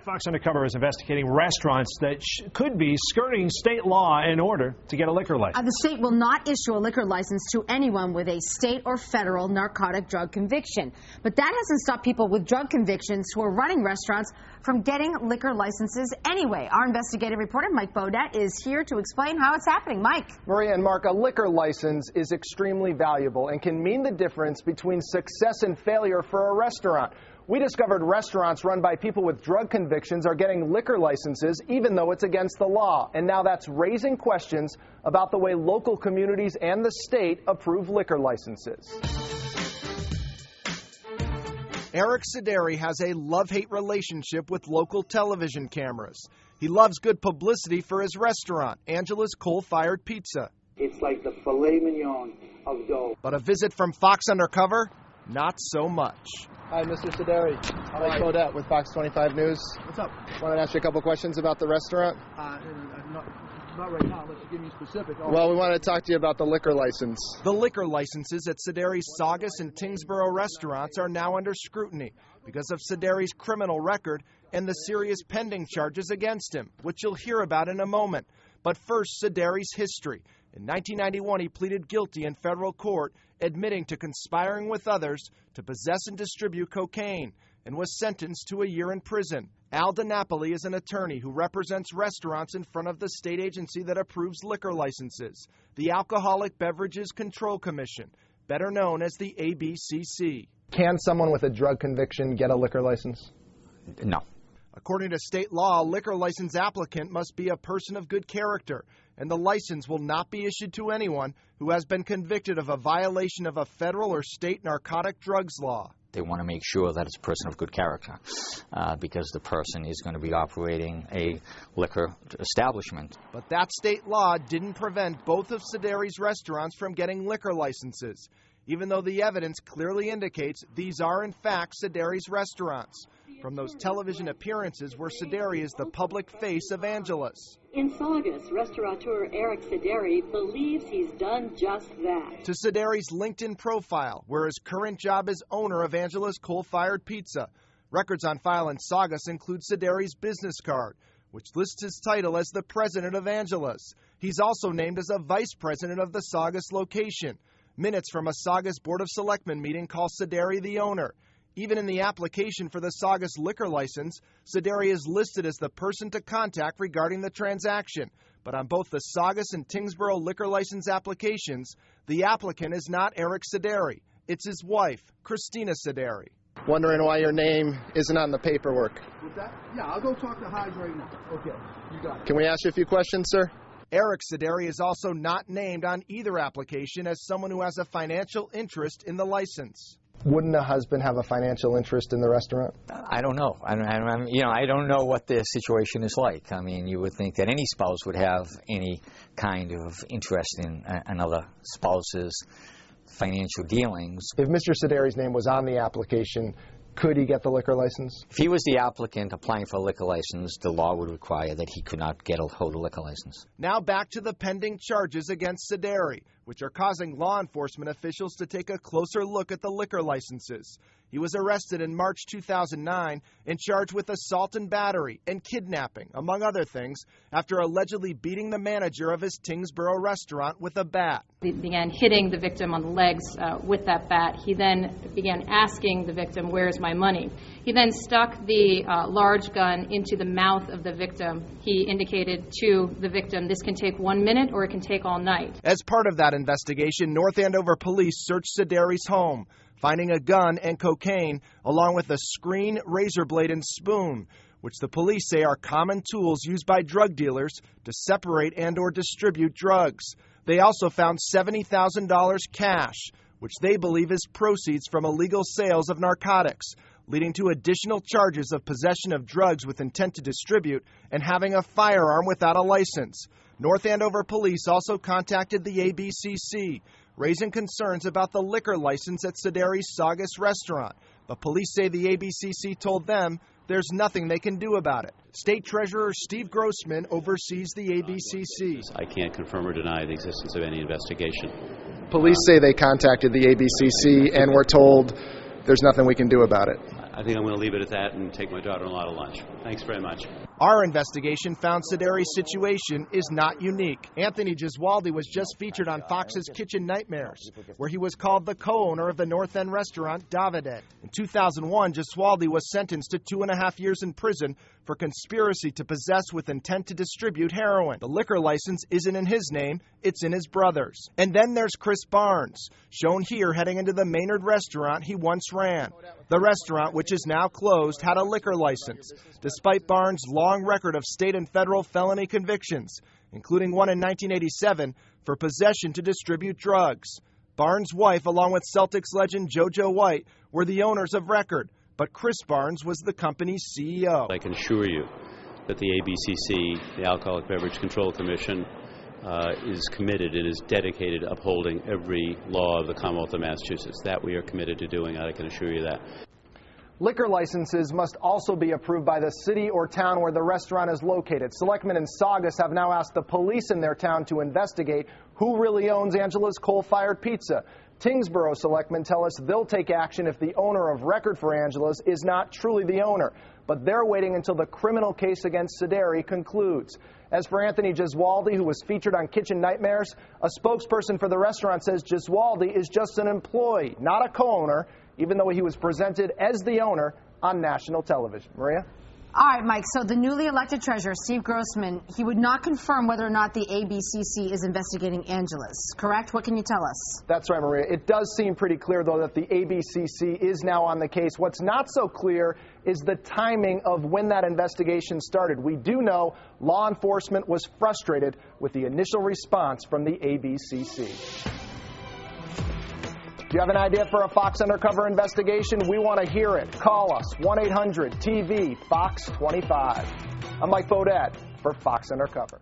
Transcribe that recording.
Fox Undercover is investigating restaurants that could be skirting state law in order to get a liquor license. The state will not issue a liquor license to anyone with a state or federal narcotic drug conviction. But that hasn't stopped people with drug convictions who are running restaurants from getting liquor licenses anyway. Our investigative reporter, Mike Bodette, is here to explain how it's happening. Mike. Maria and Mark, a liquor license is extremely valuable and can mean the difference between success and failure for a restaurant. We discovered restaurants run by people with drug convictions are getting liquor licenses even though it's against the law. And now that's raising questions about the way local communities and the state approve liquor licenses. Eric Sideri has a love-hate relationship with local television cameras. He loves good publicity for his restaurant, Angela's Coal-Fired Pizza. It's like the filet mignon of dough. But a visit from Fox Undercover, not so much. Hi, Mr. Sideri. Mike Bodette with Fox 25 News. What's up? Wanted to ask you a couple questions about the restaurant. Not right now. Let's give me specific. Well, we wanted to talk to you about the liquor license. The liquor licenses at Sideri's Saugus and Tingsboro restaurants are now under scrutiny because of Sideri's criminal record and the serious pending charges against him, which you'll hear about in a moment. But first, Sideri's history. In 1991, he pleaded guilty in federal court, admitting to conspiring with others to possess and distribute cocaine, and was sentenced to a year in prison. Al DiNapoli is an attorney who represents restaurants in front of the state agency that approves liquor licenses, the Alcoholic Beverages Control Commission, better known as the ABCC. Can someone with a drug conviction get a liquor license? No. According to state law, a liquor license applicant must be a person of good character, and the license will not be issued to anyone who has been convicted of a violation of a federal or state narcotic drugs law. They want to make sure that it's a person of good character because the person is going to be operating a liquor establishment. But that state law didn't prevent both of Sideri's restaurants from getting liquor licenses, even though the evidence clearly indicates these are in fact Sideri's restaurants, from those television appearances where Sideri is the public face of Angela's. In Saugus, restaurateur Eric Sideri believes he's done just that. To Sideri's LinkedIn profile, where his current job is owner of Angela's Coal-Fired Pizza. Records on file in Saugus include Sideri's business card, which lists his title as the president of Angela's. He's also named as a vice president of the Saugus location. Minutes from a Saugus Board of Selectmen meeting call Sideri the owner. Even in the application for the Saugus liquor license, Sideri is listed as the person to contact regarding the transaction. But on both the Saugus and Tingsboro liquor license applications, the applicant is not Eric Sideri. It's his wife, Christina Sideri. Wondering why your name isn't on the paperwork. With that? Yeah, I'll go talk to Hyde right now. Okay, you got it. Can we ask you a few questions, sir? Eric Sideri is also not named on either application as someone who has a financial interest in the license. Wouldn't a husband have a financial interest in the restaurant? I don't know. I don't know what the situation is like. I mean, you would think that any spouse would have any kind of interest in another spouse's financial dealings. If Mr. Sideri's name was on the application, could he get the liquor license? If he was the applicant applying for a liquor license, the law would require that he could not hold a liquor license. Now back to the pending charges against Sideri, which are causing law enforcement officials to take a closer look at the liquor licenses. He was arrested in March 2009 and charged with assault and battery and kidnapping, among other things, after allegedly beating the manager of his Tingsboro restaurant with a bat. He began hitting the victim on the legs with that bat. He then began asking the victim, "Where's my money?" He then stuck the large gun into the mouth of the victim. He indicated to the victim, "This can take 1 minute or it can take all night." As part of that investigation, North Andover police searched Sideri's home, finding a gun and cocaine, along with a screen, razor blade, and spoon, which the police say are common tools used by drug dealers to separate and or distribute drugs. They also found $70,000 cash, which they believe is proceeds from illegal sales of narcotics, leading to additional charges of possession of drugs with intent to distribute and having a firearm without a license. North Andover police also contacted the ABCC, raising concerns about the liquor license at Sideri's Saugus restaurant. But police say the ABCC told them there's nothing they can do about it. State Treasurer Steve Grossman oversees the ABCC. I can't confirm or deny the existence of any investigation. Police say they contacted the ABCC and were told there's nothing we can do about it. I think I'm going to leave it at that and take my daughter-in-law to lunch. Thanks very much. Our investigation found Sederi's situation is not unique. Anthony Gesualdi was just featured on Fox's Kitchen Nightmares, where he was called the co-owner of the North End restaurant Davide. In 2001, Gesualdi was sentenced to 2.5 years in prison for conspiracy to possess with intent to distribute heroin. The liquor license isn't in his name, it's in his brother's. And then there's Chris Barnes, shown here heading into the Maynard restaurant he once ran. The restaurant, which is now closed, had a liquor license, despite Barnes' long record of state and federal felony convictions, including one in 1987 for possession to distribute drugs. Barnes' wife, along with Celtics legend JoJo White, were the owners of record, but Chris Barnes was the company's CEO. I can assure you that the ABCC, the Alcoholic Beverage Control Commission, is committed and is dedicated to upholding every law of the Commonwealth of Massachusetts. That we are committed to doing, I can assure you that. Liquor licenses must also be approved by the city or town where the restaurant is located. Selectmen in Saugus have now asked the police in their town to investigate who really owns Angela's Coal-Fired Pizza. Tingsboro selectmen tell us they'll take action if the owner of record for Angela's is not truly the owner, but they're waiting until the criminal case against Sederi concludes. As for Anthony Gesualdi, who was featured on Kitchen Nightmares, a spokesperson for the restaurant says Gesualdi is just an employee, not a co-owner, even though he was presented as the owner on national television. Maria? All right, Mike, so the newly elected treasurer, Steve Grossman, he would not confirm whether or not the ABCC is investigating Angela's, correct? What can you tell us? That's right, Maria. It does seem pretty clear, though, that the ABCC is now on the case. What's not so clear is the timing of when that investigation started. We do know law enforcement was frustrated with the initial response from the ABCC. Do you have an idea for a Fox Undercover investigation? We want to hear it. Call us, 1-800-TV-FOX-25. I'm Mike Bodette for Fox Undercover.